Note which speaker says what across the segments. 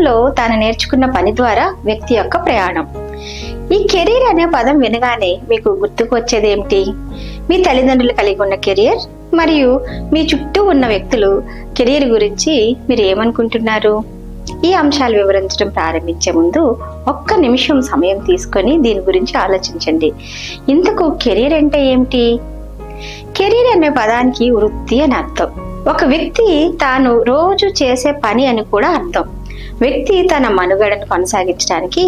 Speaker 1: జీవితంలో తాను నేర్చుకున్న పని ద్వారా వ్యక్తి యొక్క ప్రయాణం. ఈ కెరీర్ అనే పదం వినగానే మీకు గుర్తుకు వచ్చేది ఏమిటి? మీ తల్లిదండ్రులు కలిగి ఉన్న కెరీర్ మరియు మీ చుట్టూ ఉన్న వ్యక్తులు కెరీర్ గురించి మీరు ఏమనుకుంటున్నారు? ఈ అంశాలు వివరించడం ప్రారంభించే ముందు ఒక్క నిమిషం సమయం తీసుకొని దీని గురించి ఆలోచించండి. ఇంతకు కెరీర్ అంటే ఏమిటి? కెరీర్ అనే పదానికి వృత్తి అని అర్థం. ఒక వ్యక్తి తాను రోజు చేసే పని అని కూడా అర్థం. వ్యక్తి తన మనుగడను కొనసాగించడానికి,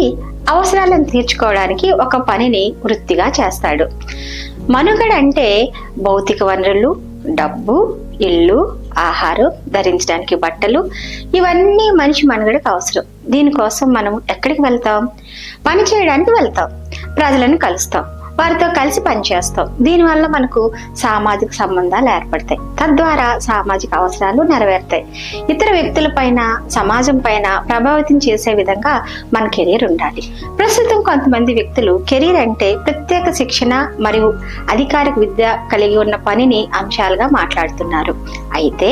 Speaker 1: అవసరాలను తీర్చుకోవడానికి ఒక పనిని వృత్తిగా చేస్తాడు. మనుగడ అంటే భౌతిక వనరులు, డబ్బు, ఇల్లు, ఆహారం, ధరించడానికి బట్టలు, ఇవన్నీ మనిషి మనుగడకు అవసరం. దీనికోసం మనం ఎక్కడికి వెళ్తాం? పని చేయడానికి వెళ్తాం, ప్రజలను కలుస్తాం, వారితో కలిసి పనిచేస్తాం. దీనివల్ల మనకు సామాజిక సంబంధాలు ఏర్పడతాయి, తద్వారా సామాజిక అవసరాలు నెరవేరుతాయి. ఇతర వ్యక్తుల పైన, సమాజం పైన ప్రభావితం చేసే విధంగా మన కెరీర్ ఉండాలి. ప్రస్తుతం కొంతమంది వ్యక్తులు కెరీర్ అంటే ప్రత్యేక శిక్షణ మరియు అధికారిక విద్య కలిగి ఉన్న పనిని అంశాలుగా మాట్లాడుతున్నారు. అయితే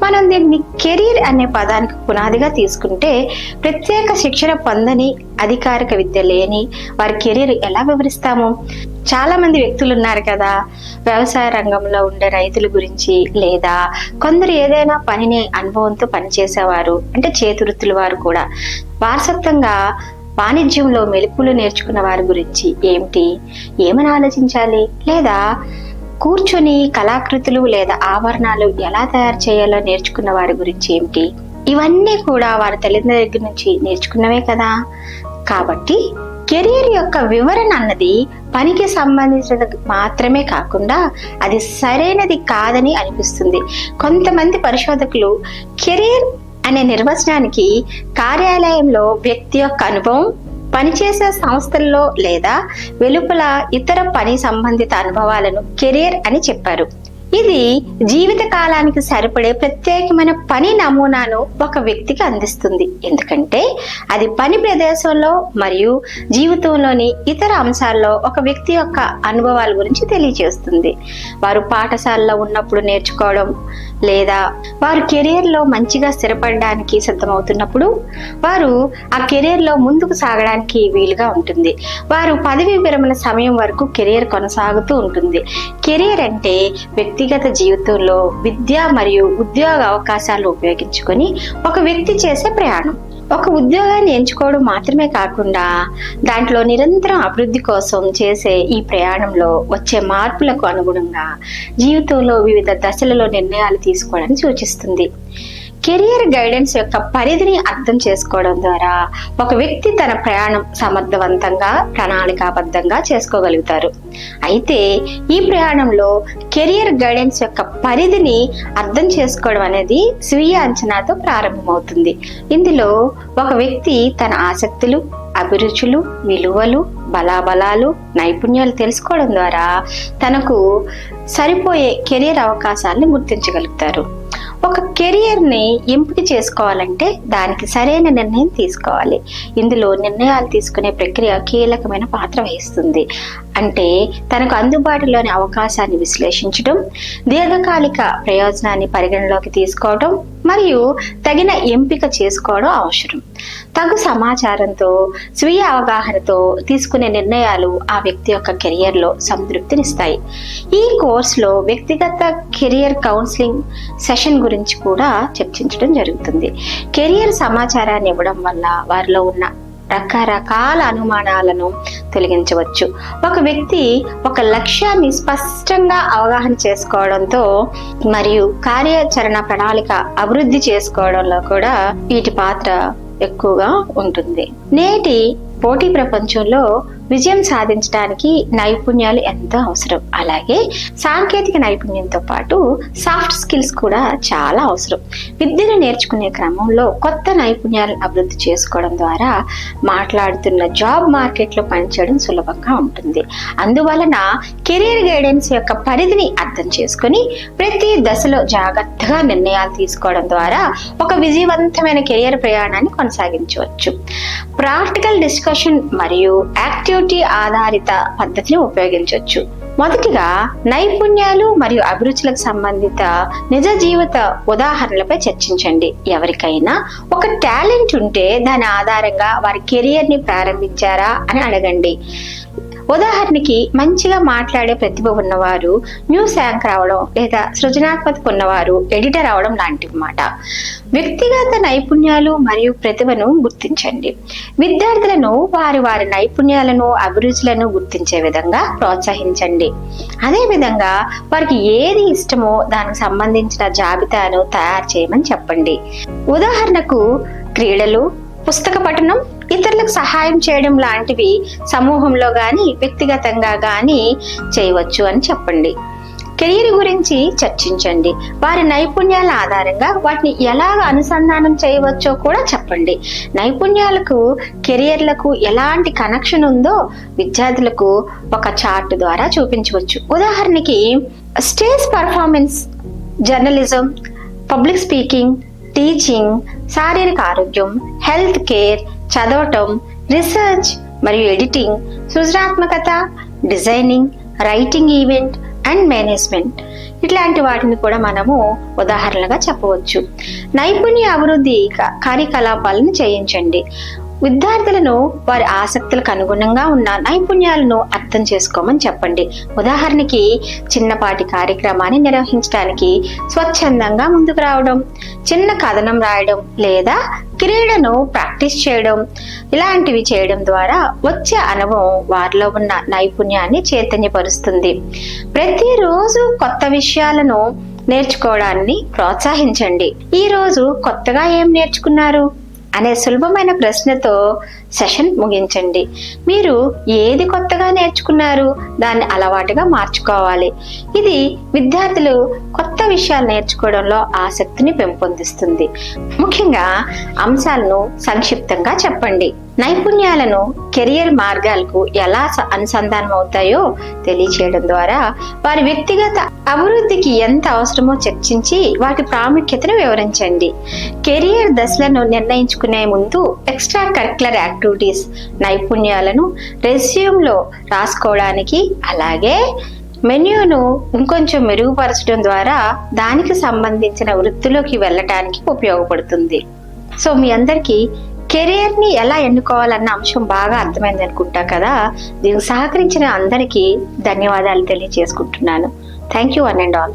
Speaker 1: మనం దీన్ని కెరీర్ అనే పదానికి పునాదిగా తీసుకుంటే, ప్రత్యేక శిక్షణ పొందని, అధికారిక విద్య లేని వారి కెరీర్ ఎలా వివరిస్తాము? చాలా మంది వ్యక్తులు ఉన్నారు కదా, వ్యవసాయ రంగంలో ఉండే రైతుల గురించి, లేదా కొందరు ఏదైనా పనిని అనుభవంతో పనిచేసేవారు, అంటే చేతివృత్తుల వారు కూడా. వారసత్వంగా వాణిజ్యంలో మెలకువలు నేర్చుకున్న వారి గురించి ఏమని ఆలోచించాలి? లేదా కూర్చొని కళాకృతులు లేదా ఆభరణాలు ఎలా తయారు చేయాలో నేర్చుకున్న వారి గురించి ఏమిటి? ఇవన్నీ కూడా వారి తల్లిదండ్రుల దగ్గర నుంచి నేర్చుకున్నవే కదా. కాబట్టి కెరీర్ యొక్క వివరణ అన్నది పనికి సంబంధించినది మాత్రమే కాకుండా అది సరైనది కాదని అనిపిస్తుంది. కొంతమంది పరిశోధకులు కెరీర్ అనే నిర్వచనానికి కార్యాలయంలో వ్యక్తి యొక్క అనుభవం, పనిచేసే సంస్థల్లో లేదా వెలుపల ఇతర పని సంబంధిత అనుభవాలను కెరీర్ అని చెప్పారు. ఇది జీవిత కాలానికి సరిపడే ప్రత్యేకమైన పని నమూనాను ఒక వ్యక్తికి అందిస్తుంది. ఎందుకంటే అది పని ప్రదేశంలో మరియు జీవితంలోని ఇతర అంశాల్లో ఒక వ్యక్తి యొక్క అనుభవాల గురించి తెలియజేస్తుంది. వారు పాఠశాలలో ఉన్నప్పుడు నేర్చుకోవడం, లేదా వారు కెరీర్లో మంచిగా స్థిరపడడానికి సిద్ధమవుతున్నప్పుడు వారు ఆ కెరీర్లో ముందుకు సాగడానికి వీలుగా ఉంటుంది. వారు పదవి విరమణ సమయం వరకు కెరీర్ కొనసాగుతూ ఉంటుంది. కెరీర్ అంటే వ్యక్తిగత జీవితంలో విద్య మరియు ఉద్యోగ అవకాశాలు ఉపయోగించుకొని ఒక వ్యక్తి చేసే ప్రయాణం. ఒక ఉద్యోగాన్ని ఎంచుకోవడం మాత్రమే కాకుండా దాంట్లో నిరంతరం అభివృద్ధి కోసం చేసే ఈ ప్రయాణంలో వచ్చే మార్పులకు అనుగుణంగా జీవితంలో వివిధ దశలలో నిర్ణయాలు తీసుకోవడానికి సూచిస్తుంది. కెరియర్ గైడెన్స్ యొక్క పరిధిని అర్థం చేసుకోవడం ద్వారా ఒక వ్యక్తి తన ప్రయాణం సమర్థవంతంగా, ప్రణాళికాబద్ధంగా చేసుకోగలుగుతారు. అయితే ఈ ప్రయాణంలో కెరియర్ గైడెన్స్ యొక్క పరిధిని అర్థం చేసుకోవడం అనేది స్వీయ అంచనాతో ప్రారంభమవుతుంది. ఇందులో ఒక వ్యక్తి తన ఆసక్తులు, అభిరుచులు, విలువలు, బలాబలాలు, నైపుణ్యాలు తెలుసుకోవడం ద్వారా తనకు సరిపోయే కెరియర్ అవకాశాలను గుర్తించగలుగుతారు. ఒక కెరియర్ని ఎంపిక చేసుకోవాలంటే దానికి సరైన నిర్ణయం తీసుకోవాలి. ఇందులో నిర్ణయాలు తీసుకునే ప్రక్రియ కీలకమైన పాత్ర వహిస్తుంది. అంటే తనకు అందుబాటులోని అవకాశాన్ని విశ్లేషించడం, దీర్ఘకాలిక ప్రయోజనాన్ని పరిగణలోకి తీసుకోవడం మరియు తగిన ఎంపిక చేసుకోవడం అవసరం. తగు సమాచారంతో, స్వీయ అవగాహనతో తీసుకునే నిర్ణయాలు ఆ వ్యక్తి యొక్క కెరియర్లో సంతృప్తినిస్తాయి. ఈ కోర్సులో వ్యక్తిగత కెరియర్ కౌన్సిలింగ్ సెషన్ గురించి కూడా చర్చించడం జరుగుతుంది. కెరియర్ సమాచారాన్ని ఇవ్వడం వల్ల వారిలో ఉన్న రకరకాల అనుమానాలను తొలగించవచ్చు. ఒక వ్యక్తి ఒక లక్ష్యాన్ని స్పష్టంగా అవగాహన చేసుకోవడంతో మరియు కార్యాచరణ ప్రణాళిక అభివృద్ధి చేసుకోవడంలో కూడా వీటి పాత్ర ఎక్కువగా ఉంటుంది. నేటి పోటీ ప్రపంచంలో విజయం సాధించడానికి నైపుణ్యాలు ఎంతో అవసరం. అలాగే సాంకేతిక నైపుణ్యంతో పాటు సాఫ్ట్ స్కిల్స్ కూడా చాలా అవసరం. విద్యను నేర్చుకునే క్రమంలో కొత్త నైపుణ్యాలను అభివృద్ధి చేసుకోవడం ద్వారా మాట్లాడుతున్న జాబ్ మార్కెట్లో పనిచేయడం సులభంగా ఉంటుంది. అందువలన కెరీర్ గైడెన్స్ యొక్క పరిధిని అర్థం చేసుకుని ప్రతి దశలో జాగ్రత్తగా నిర్ణయాలు తీసుకోవడం ద్వారా ఒక విజయవంతమైన కెరియర్ ప్రయాణాన్ని కొనసాగించవచ్చు. ప్రాక్టికల్ డిస్కషన్ మరియు యాక్టివిటీ ఆధారిత పద్ధతిని ఉపయోగించవచ్చు. మొదటిగా నైపుణ్యాలు మరియు అభిరుచులకు సంబంధిత నిజ జీవిత ఉదాహరణలపై చర్చించండి. ఎవరికైనా ఒక టాలెంట్ ఉంటే దాని ఆధారంగా వారి కెరియర్ ని ప్రారంభించారా అని అడగండి. ఉదాహరణకి మంచిగా మాట్లాడే ప్రతిభ ఉన్నవారు న్యూస్ యాంకర్ అవడం, లేదా సృజనాత్మక ఉన్నవారు ఎడిటర్ అవడం లాంటివి మాట. వ్యక్తిగత నైపుణ్యాలు మరియు ప్రతిభను గుర్తించండి. విద్యార్థులను వారి నైపుణ్యాలను అభిరుచులను గుర్తించే విధంగా ప్రోత్సహించండి. అదే విధంగా వారికి ఏది ఇష్టమో దానికి సంబంధించిన జాబితాను తయారు చేయమని చెప్పండి. ఉదాహరణకు క్రీడలు, పుస్తక పఠనం, ఇతరులకు సహాయం చేయడం లాంటివి సమూహంలో గాని వ్యక్తిగతంగా గాని చేయవచ్చు అని చెప్పండి. కెరీర్ గురించి చర్చించండి. వారి నైపుణ్యాల ఆధారంగా వాటిని ఎలాగ అనుసంధానం చేయవచ్చో కూడా చెప్పండి. నైపుణ్యాలకు కెరియర్లకు ఎలాంటి కనెక్షన్ ఉందో విద్యార్థులకు ఒక చార్ట్ ద్వారా చూపించవచ్చు. ఉదాహరణకి stage performance, journalism, public speaking, teaching, శారీరక ఆరోగ్యం, హెల్త్ కేర్, చదవటం, రీసెర్చ్ మరియు ఎడిటింగ్, సృజనాత్మకత, designing, writing, event and management ఇట్లాంటి వాటిని కూడా మనము ఉదాహరణలుగా చెప్పవచ్చు. నైపుణ్య అభివృద్ధి కార్యకలాపాలను చేయించండి. విద్యార్థులను వారి ఆసక్తులకు అనుగుణంగా ఉన్న నైపుణ్యాలను అర్థం చేసుకోమని చెప్పండి. ఉదాహరణకి చిన్నపాటి కార్యక్రమాన్ని నిర్వహించడానికి స్వచ్ఛందంగా ముందుకు రావడం, చిన్న కథనం రాయడం లేదా క్రీడను ప్రాక్టీస్ చేయడం ఇలాంటివి చేయడం ద్వారా వచ్చే అనుభవం వారిలో ఉన్న నైపుణ్యాన్ని చైతన్యపరుస్తుంది. ప్రతిరోజు కొత్త విషయాలను నేర్చుకోవడాన్ని ప్రోత్సహించండి. ఈ రోజు కొత్తగా ఏం నేర్చుకున్నారు అనే సులభమైన ప్రశ్నతో సెషన్ ముగించండి. మీరు ఏది కొత్తగా నేర్చుకున్నారు దాన్ని అలవాటుగా మార్చుకోవాలి. ఇది విద్యార్థులు కొత్త విషయాలు నేర్చుకోవడంలో ఆసక్తిని పెంపొందిస్తుంది. ముఖ్యంగా అంశాలను సంక్షిప్తంగా చెప్పండి. నైపుణ్యాలను కెరియర్ మార్గాలకు ఎలా అనుసంధానం అవుతాయో తెలియచేయడం ద్వారా వారి వ్యక్తిగత అభివృద్ధికి ఎంత అవసరమో చర్చించి వాటి ప్రాముఖ్యతను వివరించండి. కెరియర్ దశలను నిర్ణయించుకునే ముందు ఎక్స్ట్రా కరిక్యులర్ యాక్టివిటీస్ నైపుణ్యాలను రెజ్యూమ్లో రాసుకోవడానికి, అలాగే మెన్యూను ఇంకొంచెం మెరుగుపరచడం ద్వారా దానికి సంబంధించిన వృత్తిలోకి వెళ్ళటానికి ఉపయోగపడుతుంది. సో మీ అందరికీ కెరియర్ ని ఎలా ఎన్నుకోవాలన్న అంశం బాగా అర్థమైంది అనుకుంటా కదా. దీనికి సహకరించిన అందరికీ ధన్యవాదాలు తెలియజేసుకుంటున్నాను. Thank you one and all.